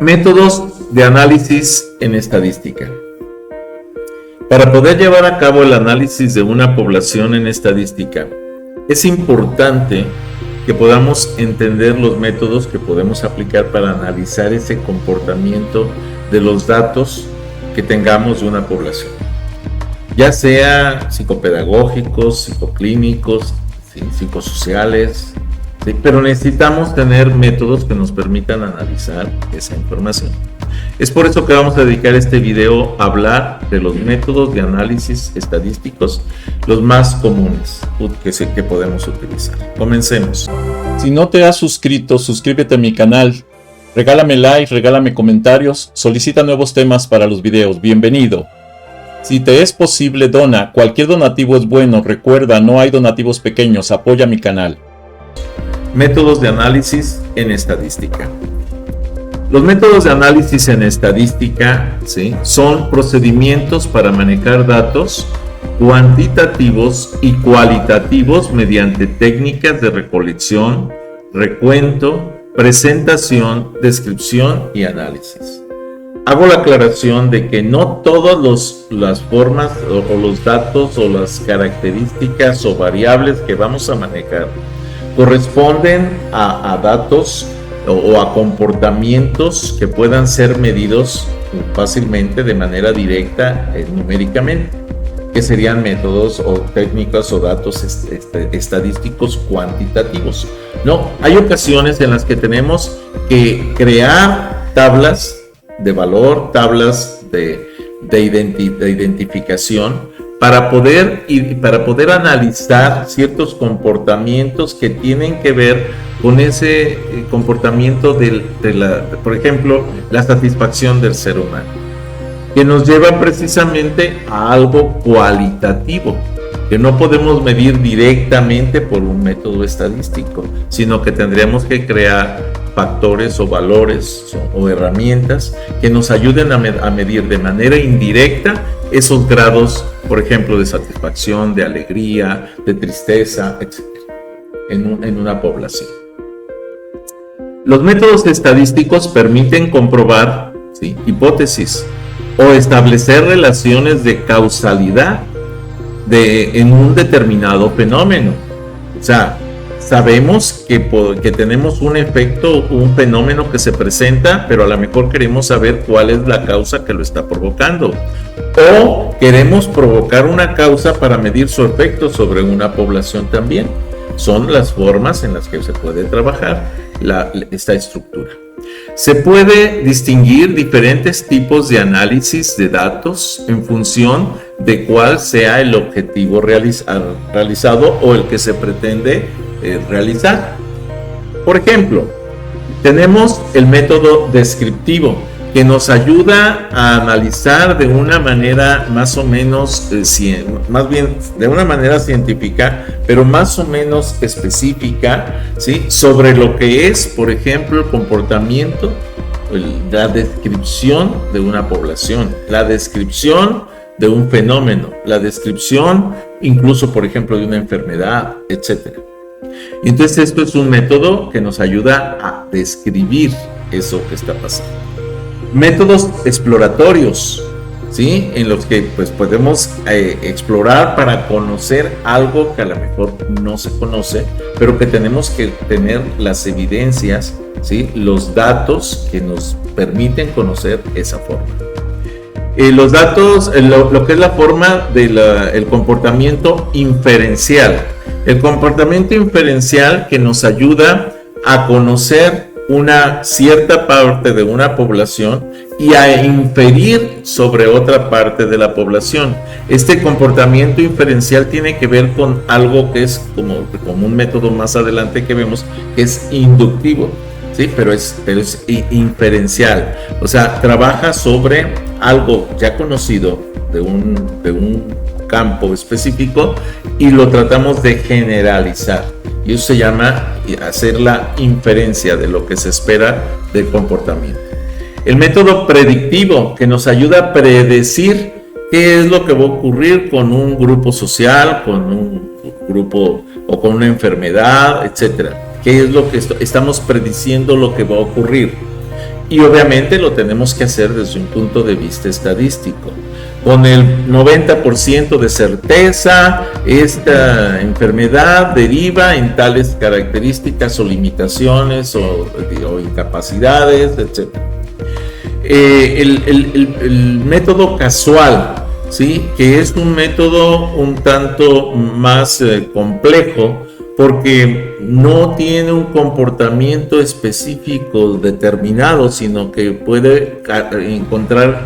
Métodos de análisis en estadística. Para poder llevar a cabo el análisis de una población en estadística, es importante que podamos entender los métodos que podemos aplicar para analizar ese comportamiento de los datos que tengamos de una población, ya sea psicopedagógicos, psicoclínicos, psicosociales, ¿sí? Pero necesitamos tener métodos que nos permitan analizar esa información. Es por eso que vamos a dedicar este video a hablar de los métodos de análisis estadísticos, los más comunes que podemos utilizar. Comencemos. Si no te has suscrito, suscríbete a mi canal, regálame like, regálame comentarios, solicita nuevos temas para los videos. Bienvenido. Si te es posible, dona. Cualquier donativo es bueno. Recuerda, no hay donativos pequeños. Apoya mi canal. Métodos de análisis en estadística. Los métodos de análisis en estadística, ¿sí?, son procedimientos para manejar datos cuantitativos y cualitativos mediante técnicas de recolección, recuento, presentación, descripción y análisis. Hago la aclaración de que no todas las formas o los datos o las características o variables que vamos a manejar corresponden a datos o a comportamientos que puedan ser medidos fácilmente de manera directa numéricamente, que serían métodos o técnicas o datos estadísticos cuantitativos. No, hay ocasiones en las que tenemos que crear tablas de valor, tablas de identificación, para poder analizar ciertos comportamientos que tienen que ver con ese comportamiento por ejemplo, la satisfacción del ser humano, que nos lleva precisamente a algo cualitativo, que no podemos medir directamente por un método estadístico, sino que tendríamos que crear factores o valores o herramientas que nos ayuden a medir de manera indirecta esos grados, por ejemplo, de satisfacción, de alegría, de tristeza, etc., en una población. Los métodos estadísticos permiten comprobar, ¿sí?, hipótesis o establecer relaciones de causalidad en un determinado fenómeno. O sea, sabemos que tenemos un efecto, un fenómeno que se presenta, pero a lo mejor queremos saber cuál es la causa que lo está provocando. O queremos provocar una causa para medir su efecto sobre una población también. Son las formas en las que se puede trabajar esta estructura. Se puede distinguir diferentes tipos de análisis de datos en función de cuál sea el objetivo realizado o el que se pretende realizar. Por ejemplo, tenemos el método descriptivo, que nos ayuda a analizar de una manera más o menos, más bien de una manera científica, pero más o menos específica, ¿sí?, sobre lo que es, por ejemplo, el comportamiento, la descripción de una población, la descripción de un fenómeno, la descripción incluso, por ejemplo, de una enfermedad, etc. Entonces, esto es un método que nos ayuda a describir eso que está pasando. Métodos exploratorios, ¿sí?, en los que pues podemos explorar para conocer algo que a lo mejor no se conoce, pero que tenemos que tener las evidencias, ¿sí?, los datos que nos permiten conocer esa forma. Los datos, lo que es la forma del comportamiento inferencial. El comportamiento inferencial que nos ayuda a conocer una cierta parte de una población y a inferir sobre otra parte de la población. Este comportamiento inferencial tiene que ver con algo que es como un método más adelante que vemos, que es inductivo, ¿sí? Pero es inferencial, o sea, trabaja sobre algo ya conocido de un campo específico y lo tratamos de generalizar. Y eso se llama hacer la inferencia de lo que se espera del comportamiento. El método predictivo, que nos ayuda a predecir qué es lo que va a ocurrir con un grupo social, con un grupo o con una enfermedad, etc. ¿Qué es lo que estamos prediciendo lo que va a ocurrir? Y obviamente lo tenemos que hacer desde un punto de vista estadístico. Con el 90% de certeza, esta enfermedad deriva en tales características o limitaciones o incapacidades, etc. El método casual, ¿sí? Que es un método un tanto más complejo, porque no tiene un comportamiento específico determinado, sino que puede encontrar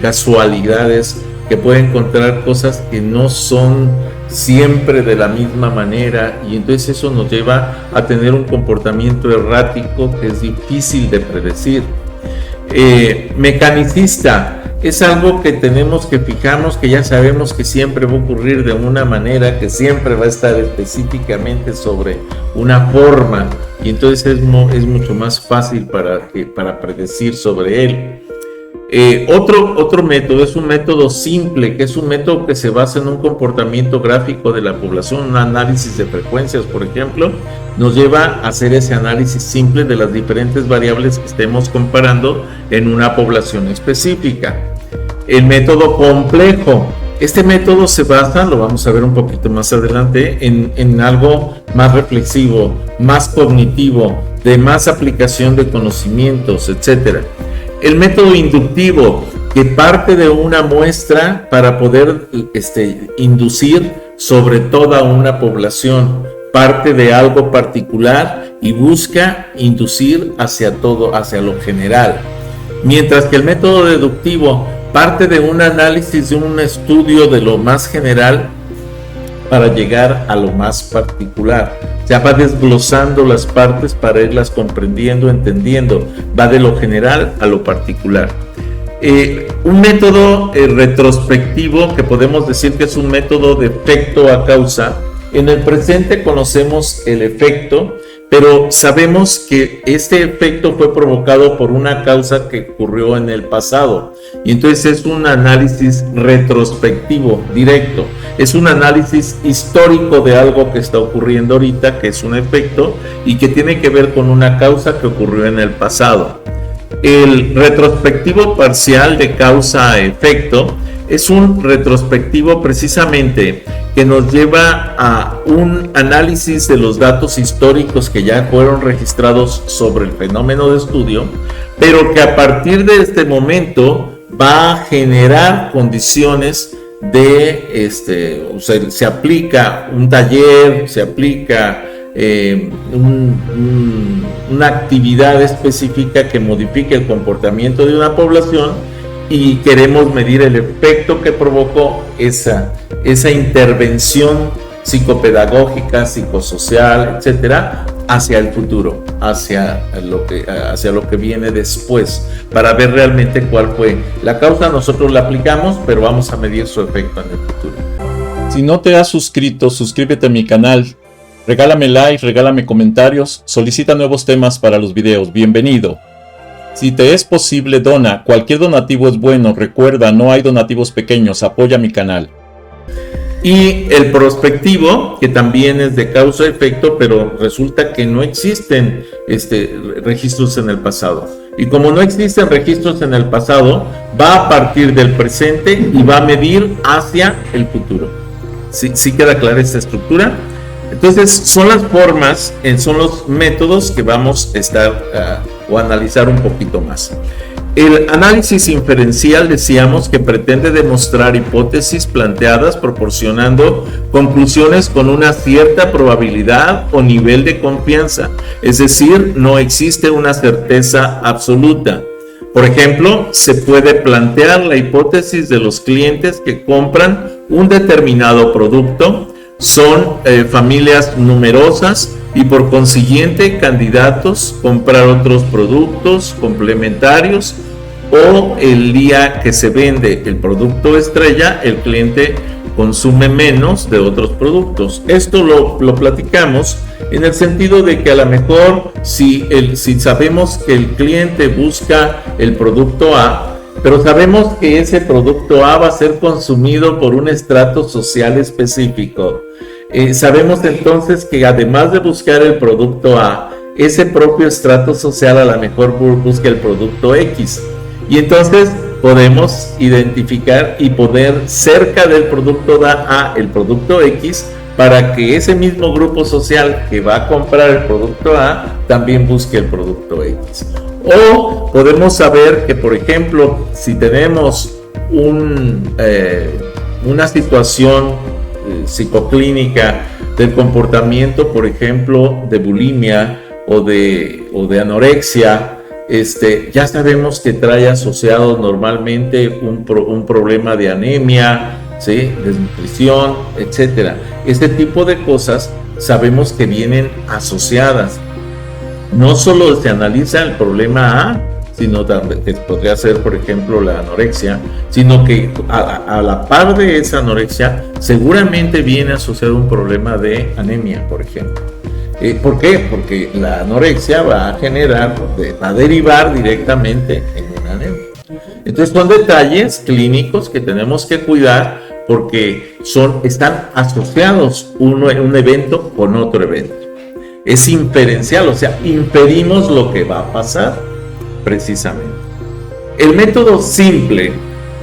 casualidades, que puede encontrar cosas que no son siempre de la misma manera, y entonces eso nos lleva a tener un comportamiento errático que es difícil de predecir. Mecanicista es algo que tenemos que fijarnos, que ya sabemos que siempre va a ocurrir de una manera, que siempre va a estar específicamente sobre una forma, y entonces es mucho más fácil para predecir sobre él. Otro método es un método simple, que es un método que se basa en un comportamiento gráfico de la población, un análisis de frecuencias, por ejemplo, nos lleva a hacer ese análisis simple de las diferentes variables que estemos comparando en una población específica. El método complejo, este método se basa, lo vamos a ver un poquito más adelante, en algo más reflexivo, más cognitivo, de más aplicación de conocimientos, etc. El método inductivo, que parte de una muestra para poder inducir sobre toda una población, parte de algo particular y busca inducir hacia todo, hacia lo general. Mientras que el método deductivo parte de un análisis, de un estudio de lo más general para llegar a lo más particular. Ya va desglosando las partes para irlas comprendiendo, entendiendo. Va de lo general a lo particular. Un método retrospectivo, que podemos decir que es un método de efecto a causa. En el presente conocemos el efecto, pero sabemos que este efecto fue provocado por una causa que ocurrió en el pasado. Y entonces es un análisis retrospectivo, directo. Es un análisis histórico de algo que está ocurriendo ahorita, que es un efecto, y que tiene que ver con una causa que ocurrió en el pasado. El retrospectivo parcial de causa a efecto es un retrospectivo precisamente que nos lleva a un análisis de los datos históricos que ya fueron registrados sobre el fenómeno de estudio, pero que a partir de este momento va a generar condiciones de, se aplica un taller, se aplica una actividad específica que modifique el comportamiento de una población, y queremos medir el efecto que provocó esa intervención psicopedagógica, psicosocial, etcétera, hacia el futuro, hacia lo que viene después, para ver realmente cuál fue la causa. Nosotros la aplicamos, pero vamos a medir su efecto en el futuro. Si no te has suscrito, suscríbete a mi canal, regálame like, regálame comentarios, solicita nuevos temas para los videos, bienvenido. Si te es posible, dona. Cualquier donativo es bueno. Recuerda, no hay donativos pequeños. Apoya mi canal. Y el prospectivo, que también es de causa-efecto, pero resulta que no existen registros en el pasado. Y como no existen registros en el pasado, va a partir del presente y va a medir hacia el futuro. ¿Sí queda clara esta estructura? Entonces, son las formas, son los métodos que vamos a estar o analizar un poquito más. El análisis inferencial, decíamos, que pretende demostrar hipótesis planteadas proporcionando conclusiones con una cierta probabilidad o nivel de confianza, es decir, no existe una certeza absoluta. Por ejemplo, se puede plantear la hipótesis de los clientes que compran un determinado producto, son familias numerosas y por consiguiente candidatos comprar otros productos complementarios, o el día que se vende el producto estrella, el cliente consume menos de otros productos. Esto lo platicamos en el sentido de que a lo mejor si sabemos que el cliente busca el producto A, pero sabemos que ese producto A va a ser consumido por un estrato social específico. Sabemos entonces que además de buscar el producto A, ese propio estrato social a lo mejor busca el producto X. Y entonces podemos identificar y poner cerca del producto A el producto X, para que ese mismo grupo social que va a comprar el producto A también busque el producto X. O podemos saber que, por ejemplo, si tenemos una situación psicoclínica del comportamiento, por ejemplo, de bulimia o de anorexia, ya sabemos que trae asociado normalmente un problema de anemia, ¿sí?, desnutrición, etcétera. Este tipo de cosas sabemos que vienen asociadas. No solo se analiza el problema A, sino también, que podría ser, por ejemplo, la anorexia, sino que a la par de esa anorexia seguramente viene asociado un problema de anemia, por ejemplo. ¿Por qué? Porque la anorexia va a derivar directamente en una anemia. Entonces son detalles clínicos que tenemos que cuidar, porque están asociados un evento con otro evento. Es inferencial, o sea, inferimos lo que va a pasar precisamente. El método simple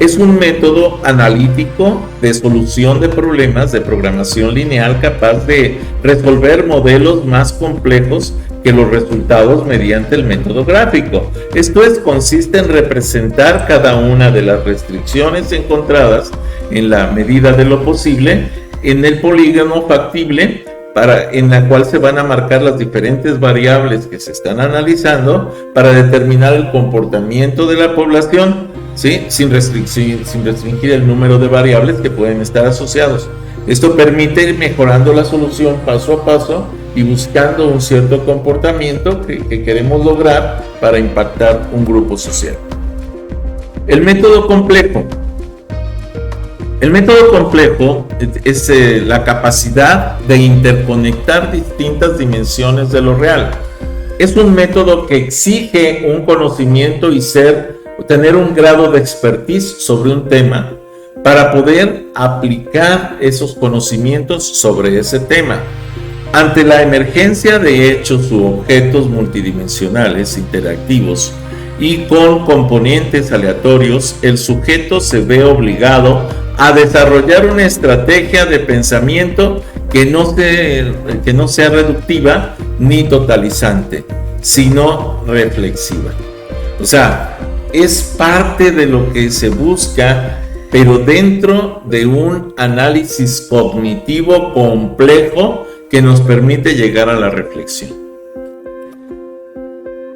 es un método analítico de solución de problemas de programación lineal capaz de resolver modelos más complejos que los resultados mediante el método gráfico. Esto consiste en representar cada una de las restricciones encontradas en la medida de lo posible en el polígono factible, en la cual se van a marcar las diferentes variables que se están analizando para determinar el comportamiento de la población, ¿sí?, sin restringir el número de variables que pueden estar asociados. Esto permite ir mejorando la solución paso a paso y buscando un cierto comportamiento que queremos lograr para impactar un grupo social. El método complejo. El método complejo es la capacidad de interconectar distintas dimensiones de lo real. Es un método que exige un conocimiento y tener un grado de expertise sobre un tema para poder aplicar esos conocimientos sobre ese tema. Ante la emergencia de hechos u objetos multidimensionales interactivos y con componentes aleatorios, el sujeto se ve obligado a desarrollar una estrategia de pensamiento que no sea reductiva ni totalizante, sino reflexiva. O sea, es parte de lo que se busca, pero dentro de un análisis cognitivo complejo que nos permite llegar a la reflexión.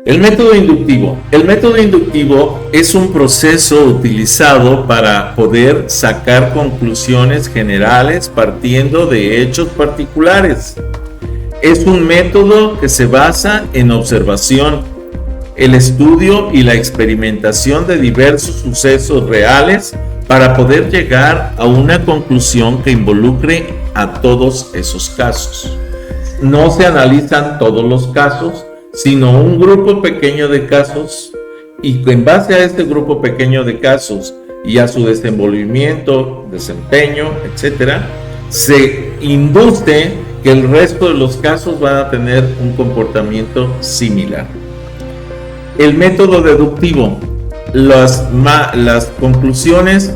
El método inductivo. El método inductivo es un proceso utilizado para poder sacar conclusiones generales partiendo de hechos particulares. Es un método que se basa en observación, el estudio y la experimentación de diversos sucesos reales para poder llegar a una conclusión que involucre a todos esos casos. No se analizan todos los casos, sino un grupo pequeño de casos, y en base a este grupo pequeño de casos y a su desenvolvimiento, desempeño, etcétera, se induce que el resto de los casos van a tener un comportamiento similar. El método deductivo. Las conclusiones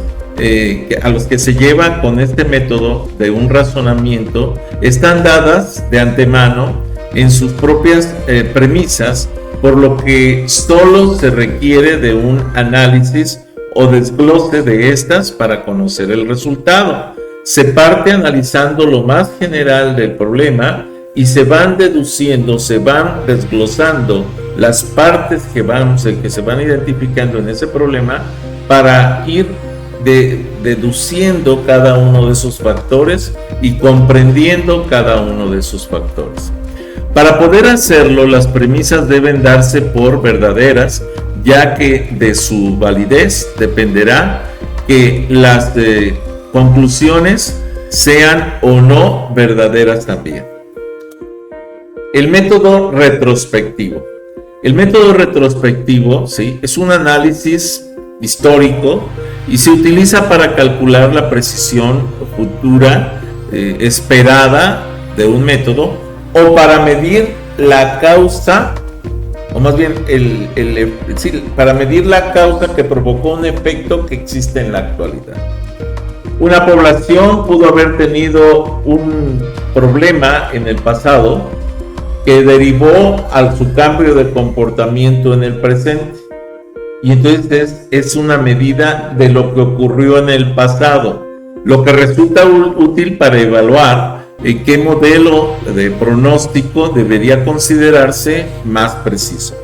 a los que se lleva con este método de un razonamiento están dadas de antemano en sus propias premisas, por lo que solo se requiere de un análisis o desglose de estas para conocer el resultado. Se parte analizando lo más general del problema y se van deduciendo, se van desglosando las partes que se van identificando en ese problema para ir deduciendo cada uno de esos factores y comprendiendo cada uno de esos factores. Para poder hacerlo, las premisas deben darse por verdaderas, ya que de su validez dependerá que las conclusiones sean o no verdaderas también. El método retrospectivo. El método retrospectivo, ¿sí?, es un análisis histórico y se utiliza para calcular la precisión futura esperada de un método, o para medir la causa, o más bien para medir la causa que provocó un efecto que existe en la actualidad. Una población pudo haber tenido un problema en el pasado que derivó a su cambio de comportamiento en el presente. Y entonces es una medida de lo que ocurrió en el pasado, lo que resulta útil para evaluar qué modelo de pronóstico debería considerarse más preciso.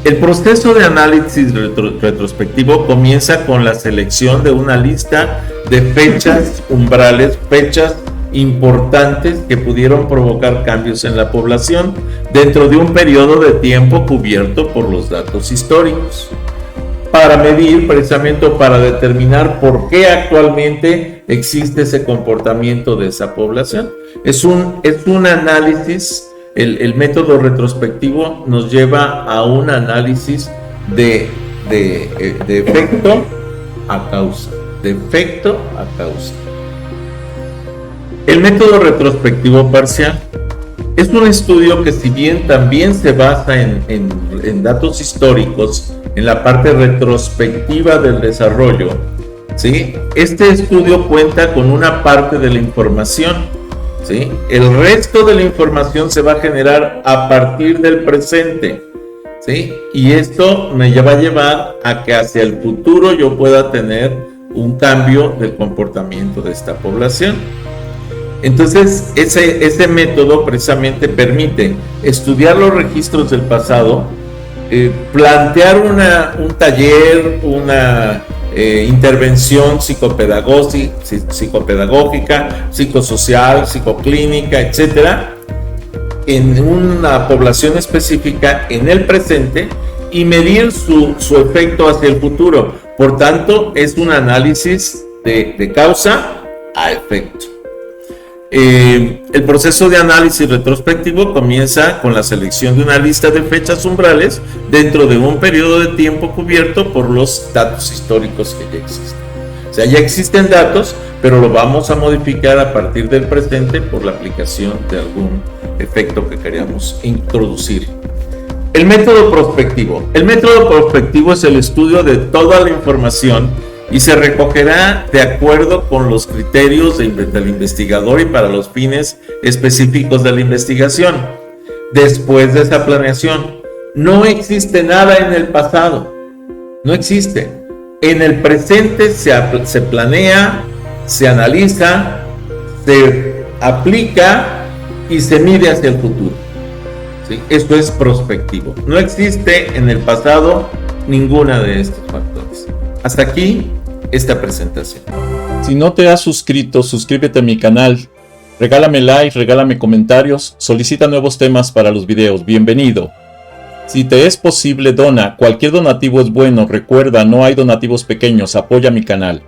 El proceso de análisis retrospectivo comienza con la selección de una lista de fechas umbrales, fechas importantes que pudieron provocar cambios en la población dentro de un periodo de tiempo cubierto por los datos históricos, para medir precisamente, para determinar por qué actualmente existe ese comportamiento de esa población. Es un análisis. El método retrospectivo nos lleva a un análisis de efecto a causa, de efecto a causa. El método retrospectivo parcial es un estudio que, si bien también se basa en datos históricos, en la parte retrospectiva del desarrollo, ¿sí? Este estudio cuenta con una parte de la información, ¿sí? El resto de la información se va a generar a partir del presente, ¿sí? Y esto me va a llevar a que hacia el futuro yo pueda tener un cambio del comportamiento de esta población. Entonces, ese método precisamente permite estudiar los registros del pasado, plantear un taller, una intervención psicopedagógica, psicosocial, psicoclínica, etcétera, en una población específica en el presente y medir su efecto hacia el futuro. Por tanto, es un análisis de causa a efecto. El proceso de análisis retrospectivo comienza con la selección de una lista de fechas umbrales dentro de un periodo de tiempo cubierto por los datos históricos que ya existen. O sea, ya existen datos, pero lo vamos a modificar a partir del presente por la aplicación de algún efecto que queríamos introducir. El método prospectivo. El método prospectivo es el estudio de toda la información y se recogerá de acuerdo con los criterios del investigador y para los fines específicos de la investigación. Después de esa planeación, no existe nada en el pasado, no existe. En el presente se planea, se analiza, se aplica y se mide hacia el futuro, ¿sí? Esto es prospectivo. No existe en el pasado ninguna de estos factores. Hasta aquí esta presentación. Si no te has suscrito, suscríbete a mi canal, regálame like, regálame comentarios, solicita nuevos temas para los videos, bienvenido. Si te es posible, dona, cualquier donativo es bueno, recuerda, no hay donativos pequeños, apoya mi canal.